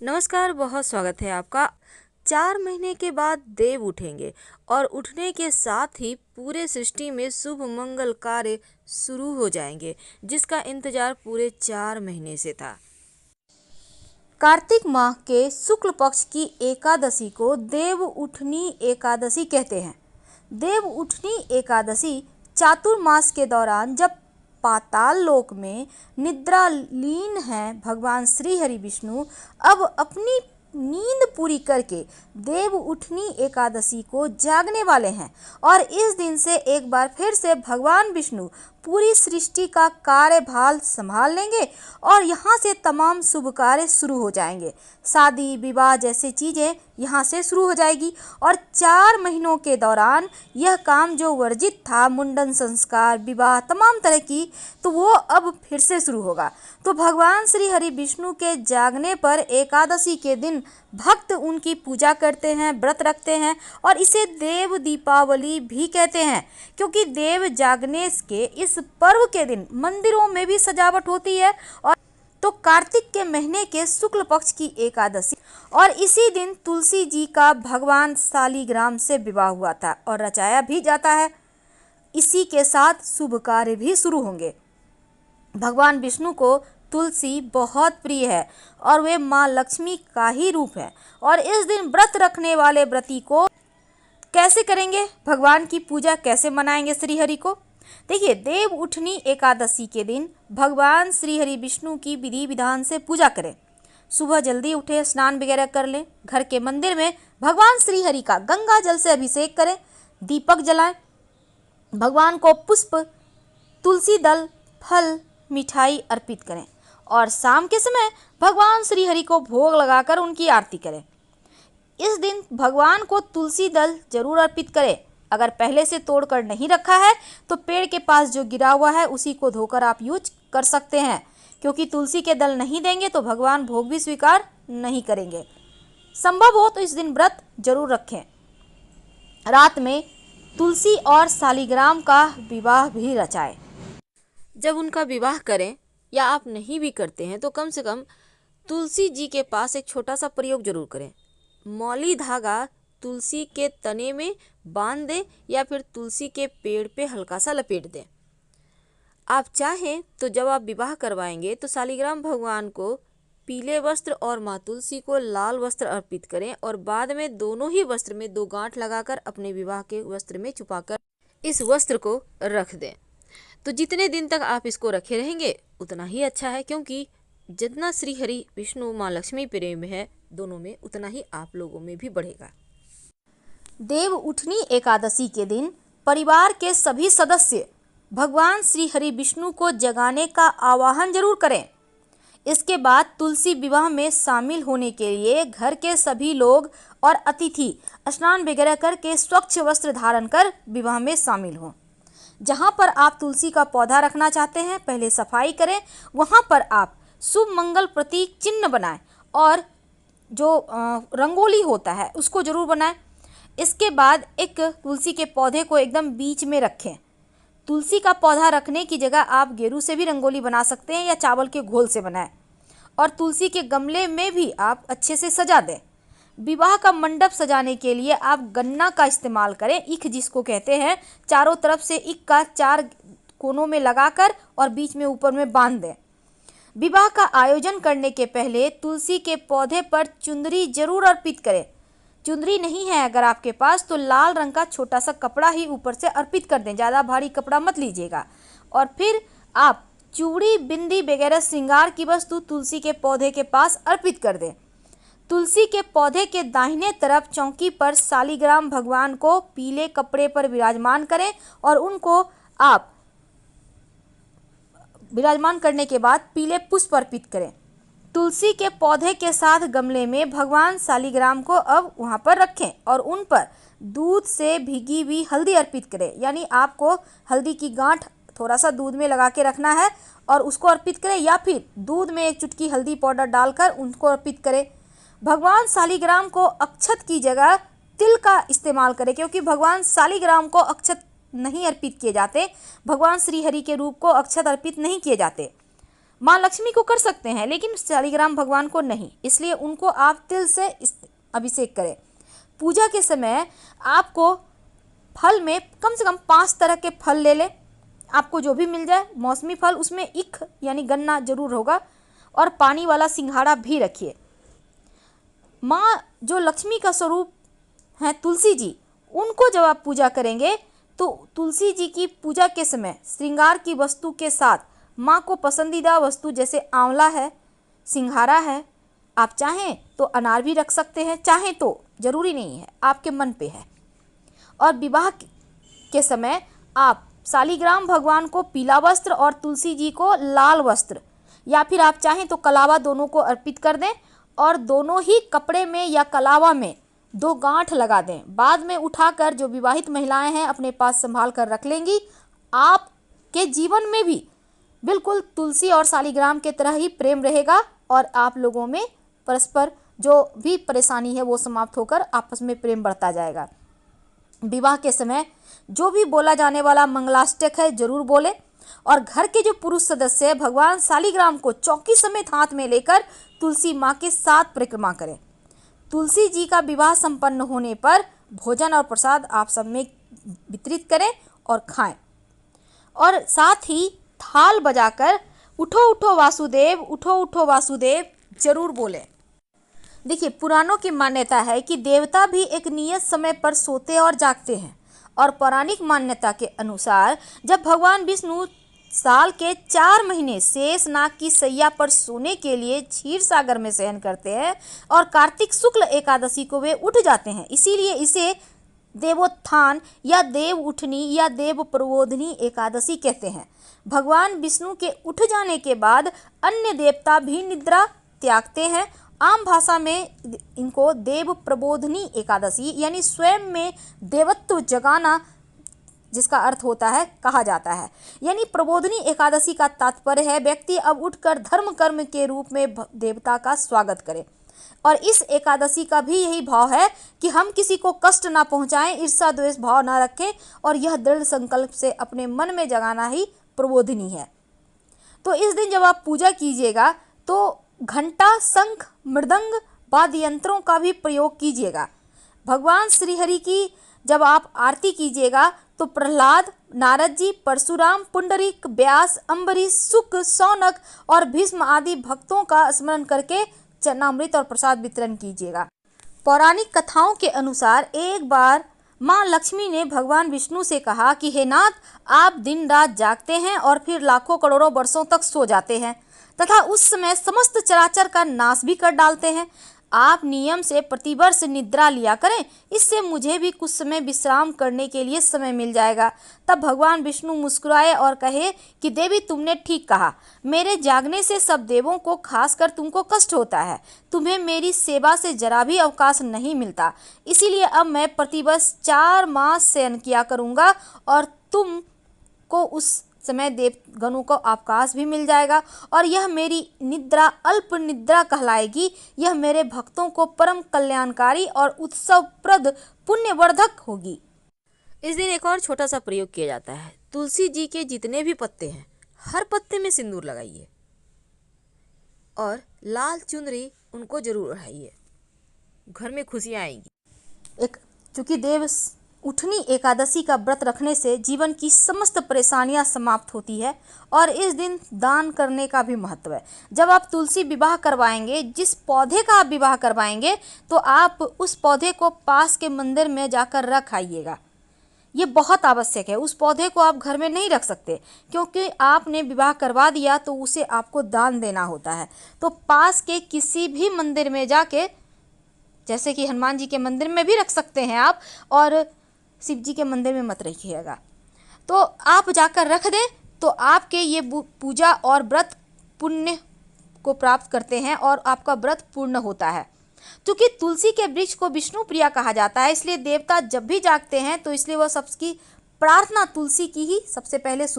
नमस्कार, बहुत स्वागत है आपका। 4 महीने के बाद देव उठेंगे और उठने के साथ ही पूरे सृष्टि में शुभ मंगल कार्य शुरू हो जाएंगे, जिसका इंतजार पूरे 4 महीने से था। कार्तिक माह के शुक्ल पक्ष की एकादशी को देव उठनी एकादशी कहते हैं। देव उठनी एकादशी चातुर्मास के दौरान जब पाताल लोक में निद्रालीन हैं भगवान श्री हरि विष्णु, अब अपनी नींद पूरी करके देव उठनी एकादशी को जागने वाले हैं और इस दिन से एक बार फिर से भगवान विष्णु पूरी सृष्टि का कार्यभार संभाल लेंगे और यहाँ से तमाम शुभ कार्य शुरू हो जाएंगे। शादी विवाह जैसी चीज़ें यहाँ से शुरू हो जाएगी और 4 महीनों के दौरान यह काम जो वर्जित था, मुंडन संस्कार, विवाह, तमाम तरह की, तो वो अब फिर से शुरू होगा। तो भगवान श्री हरि विष्णु के जागने पर एकादशी के दिन भक्त उनकी पूजा करते हैं, व्रत रखते हैं और इसे देव दीपावली भी कहते हैं, क्योंकि देव जागने के इस पर्व के दिन मंदिरों में भी सजावट होती है। और तो कार्तिक के महीने के शुक्ल पक्ष की एकादशी और इसी दिन तुलसी जी का भगवान शालिग्राम से विवाह हुआ था और रचाया भी जाता है। इसी के साथ शुभ कार्य भी शुरू होंगे। भगवान विष्णु को तुलसी बहुत प्रिय है और वे माँ लक्ष्मी का ही रूप है और इस दिन व्रत रखने वाले व्रती को कैसे करेंगे, भगवान की पूजा कैसे मनाएंगे श्री हरि को। देखिए, देव उठनी एकादशी के दिन भगवान श्री हरि विष्णु की विधि विधान से पूजा करें। सुबह जल्दी उठे, स्नान वगैरह कर लें, घर के मंदिर में भगवान श्री हरि का गंगा जल से अभिषेक करें, दीपक जलाएं, भगवान को पुष्प, तुलसी दल, फल, मिठाई अर्पित करें और शाम के समय भगवान श्री हरि को भोग लगाकर उनकी आरती करें। इस दिन भगवान को तुलसी दल जरूर अर्पित करें। अगर पहले से तोड़कर नहीं रखा है तो पेड़ के पास जो गिरा हुआ है उसी को धोकर आप यूज कर सकते हैं, क्योंकि तुलसी के दल नहीं देंगे तो भगवान भोग भी स्वीकार नहीं करेंगे। संभव हो तो इस दिन व्रत जरूर रखें। रात में तुलसी और शालिग्राम का विवाह भी रचाएं। जब उनका विवाह करें या आप नहीं भी करते हैं तो कम से कम तुलसी जी के पास एक छोटा सा प्रयोग जरूर करें। मौली धागा तुलसी के तने में बांध दें या फिर तुलसी के पेड़ पे हल्का सा लपेट दें। आप चाहें तो जब आप विवाह करवाएंगे तो शालिग्राम भगवान को पीले वस्त्र और माँ तुलसी को लाल वस्त्र अर्पित करें और बाद में दोनों ही वस्त्र में 2 गांठ लगाकर अपने विवाह के वस्त्र में छुपाकर इस वस्त्र को रख दें। तो जितने दिन तक आप इसको रखे रहेंगे उतना ही अच्छा है, क्योंकि जितना श्री हरि विष्णु माँ लक्ष्मी प्रेम है दोनों में, उतना ही आप लोगों में भी बढ़ेगा। देव उठनी एकादशी के दिन परिवार के सभी सदस्य भगवान श्री हरि विष्णु को जगाने का आवाहन जरूर करें। इसके बाद तुलसी विवाह में शामिल होने के लिए घर के सभी लोग और अतिथि स्नान वगैरह करके स्वच्छ वस्त्र धारण कर विवाह में शामिल हों। जहाँ पर आप तुलसी का पौधा रखना चाहते हैं पहले सफाई करें, वहाँ पर आप शुभ मंगल प्रतीक चिन्ह बनाएं और जो रंगोली होता है उसको जरूर बनाएं। इसके बाद एक तुलसी के पौधे को एकदम बीच में रखें। तुलसी का पौधा रखने की जगह आप गेरू से भी रंगोली बना सकते हैं या चावल के घोल से बनाएं और तुलसी के गमले में भी आप अच्छे से सजा दें। विवाह का मंडप सजाने के लिए आप गन्ना का इस्तेमाल करें, ईख जिसको कहते हैं। चारों तरफ से ईख का 4 कोनों में लगाकर और बीच में ऊपर में बांध दें। विवाह का आयोजन करने के पहले तुलसी के पौधे पर चुंदरी जरूर अर्पित करें। चुंदरी नहीं है अगर आपके पास तो लाल रंग का छोटा सा कपड़ा ही ऊपर से अर्पित कर दें, ज़्यादा भारी कपड़ा मत लीजिएगा। और फिर आप चूड़ी, बिंदी वगैरह श्रृंगार की वस्तु तुलसी के पौधे के पास अर्पित कर दें। तुलसी के पौधे के दाहिने तरफ चौकी पर शालिग्राम भगवान को पीले कपड़े पर विराजमान करें और उनको आप विराजमान करने के बाद पीले पुष्प अर्पित करें। तुलसी के पौधे के साथ गमले में भगवान शालिग्राम को अब वहां पर रखें और उन पर दूध से भीगी हुई हल्दी अर्पित करें। यानी आपको हल्दी की गांठ थोड़ा सा दूध में लगा के रखना है और उसको अर्पित करें, या फिर दूध में 1 चुटकी हल्दी पाउडर डालकर उनको अर्पित करें। भगवान शालिग्राम को अक्षत की जगह तिल का इस्तेमाल करें, क्योंकि भगवान शालिग्राम को अक्षत नहीं अर्पित किए जाते, भगवान श्री हरि के रूप को अक्षत अर्पित नहीं किए जाते। माँ लक्ष्मी को कर सकते हैं, लेकिन शालिग्राम भगवान को नहीं, इसलिए उनको आप तिल से अभिषेक करें। पूजा के समय आपको फल में कम से कम 5 तरह के फल ले लें, आपको जो भी मिल जाए। मौसमी फल, उसमें ईख यानी गन्ना जरूर होगा, और पानी वाला सिंघाड़ा भी रखिए। माँ जो लक्ष्मी का स्वरूप है तुलसी जी, उनको जब आप पूजा करेंगे तो तुलसी जी की पूजा के समय श्रृंगार की वस्तु के साथ माँ को पसंदीदा वस्तु जैसे आंवला है, सिंघाड़ा है, आप चाहें तो अनार भी रख सकते हैं, चाहें तो, जरूरी नहीं है, आपके मन पे है। और विवाह के समय आप शालिग्राम भगवान को पीला वस्त्र और तुलसी जी को लाल वस्त्र, या फिर आप चाहें तो कलावा, दोनों को अर्पित कर दें और दोनों ही कपड़े में या कलावा में 2 गांठ लगा दें। बाद में उठाकर जो विवाहित महिलाएं हैं अपने पास संभाल कर रख लेंगी। आपके जीवन में भी बिल्कुल तुलसी और शालिग्राम के तरह ही प्रेम रहेगा और आप लोगों में परस्पर जो भी परेशानी है वो समाप्त होकर आपस में प्रेम बढ़ता जाएगा। विवाह के समय जो भी बोला जाने वाला मंगलाष्टक है जरूर बोले, और घर के जो पुरुष सदस्य है भगवान शालिग्राम को चौकी समेत हाथ में लेकर तुलसी माँ के साथ परिक्रमा करें। तुलसी जी का विवाह संपन्न होने पर भोजन और प्रसाद आप सब में वितरित करें और खाएं, और साथ ही थाल बजाकर उठो उठो वासुदेव, उठो उठो वासुदेव जरूर बोलें। देखिए, पुराणों की मान्यता है कि देवता भी एक नियत समय पर सोते और जागते हैं, और पौराणिक मान्यता के अनुसार जब भगवान विष्णु साल के 4 महीने शेष नाग की सैया पर सोने के लिए क्षीर सागर में शयन करते हैं और कार्तिक शुक्ल एकादशी को वे उठ जाते हैं, इसीलिए इसे देवोत्थान या देव उठनी या देव प्रबोधनी एकादशी कहते हैं। भगवान विष्णु के उठ जाने के बाद अन्य देवता भी निद्रा त्यागते हैं। आम भाषा में इनको देव प्रबोधनी एकादशी यानी स्वयं में देवत्व जगाना, जिसका अर्थ होता है, कहा जाता है। यानी प्रबोधनी एकादशी का तात्पर्य है व्यक्ति अब उठकर धर्म कर्म के रूप में देवता का स्वागत करे, और इस एकादशी का भी यही भाव है कि हम किसी को कष्ट ना पहुंचाएं, ईर्ष्या द्वेष भाव ना रखें, और यह दृढ़ संकल्प से अपने मन में जगाना ही प्रबोधनी है। तो इस दिन जब आप पूजा कीजिएगा तो घंटा, शंख, मृदंग, वाद्य यंत्रों का भी प्रयोग कीजिएगा। भगवान श्रीहरि की जब आप आरती कीजिएगा तो प्रहलाद, नारद जी, परशुराम, पुंडरीक, व्यास, अम्बरीश, शुक, शौनक और भीष्म आदि भक्तों का स्मरण करके चरणामृत और प्रसाद वितरण कीजिएगा। पौराणिक कथाओं के अनुसार एक बार माँ लक्ष्मी ने भगवान विष्णु से कहा कि हे नाथ, आप दिन रात जागते हैं और फिर लाखों करोड़ों वर्षों तक सो जाते हैं तथा उस समय समस्त चराचर का नाश भी कर डालते हैं। आप नियम से प्रतिवर्ष निद्रा लिया करें, इससे मुझे भी कुछ समय विश्राम करने के लिए समय मिल जाएगा। तब भगवान विष्णु मुस्कुराए और कहे कि देवी, तुमने ठीक कहा, मेरे जागने से सब देवों को, खासकर तुमको कष्ट होता है। तुम्हें मेरी सेवा से जरा भी अवकाश नहीं मिलता, इसीलिए अब मैं प्रतिवर्ष 4 मास शयन किया करूँगा और तुमको उस समय देवगणों को अवकाश भी मिल जाएगा, और यह मेरी निद्रा अल्प निद्रा कहलाएगी। यह मेरे भक्तों को परम कल्याणकारी और उत्सवप्रद पुण्यवर्धक होगी। इस दिन एक और छोटा सा प्रयोग किया जाता है। तुलसी जी के जितने भी पत्ते हैं, हर पत्ते में सिंदूर लगाइए और लाल चुनरी उनको जरूर ओढ़ाइए, घर में खुशियाँ आएंगी। चूँकि देव उठनी एकादशी का व्रत रखने से जीवन की समस्त परेशानियां समाप्त होती है, और इस दिन दान करने का भी महत्व है। जब आप तुलसी विवाह करवाएंगे, जिस पौधे का आप विवाह करवाएंगे, तो आप उस पौधे को पास के मंदिर में जाकर रख आइएगा। ये बहुत आवश्यक है। उस पौधे को आप घर में नहीं रख सकते, क्योंकि आपने विवाह करवा दिया तो उसे आपको दान देना होता है। तो पास के किसी भी मंदिर में जाके, जैसे कि हनुमान जी के मंदिर में भी रख सकते हैं आप, और शिव जी के मंदिर में मत रखिएगा। तो आप जाकर रख दें तो आपके ये पूजा और व्रत पुण्य को प्राप्त करते हैं और आपका व्रत पूर्ण होता है। क्योंकि तुलसी के वृक्ष को विष्णु प्रिया कहा जाता है, इसलिए देवता जब भी जागते हैं तो इसलिए वह सबकी प्रार्थना तुलसी की ही सबसे पहले सुन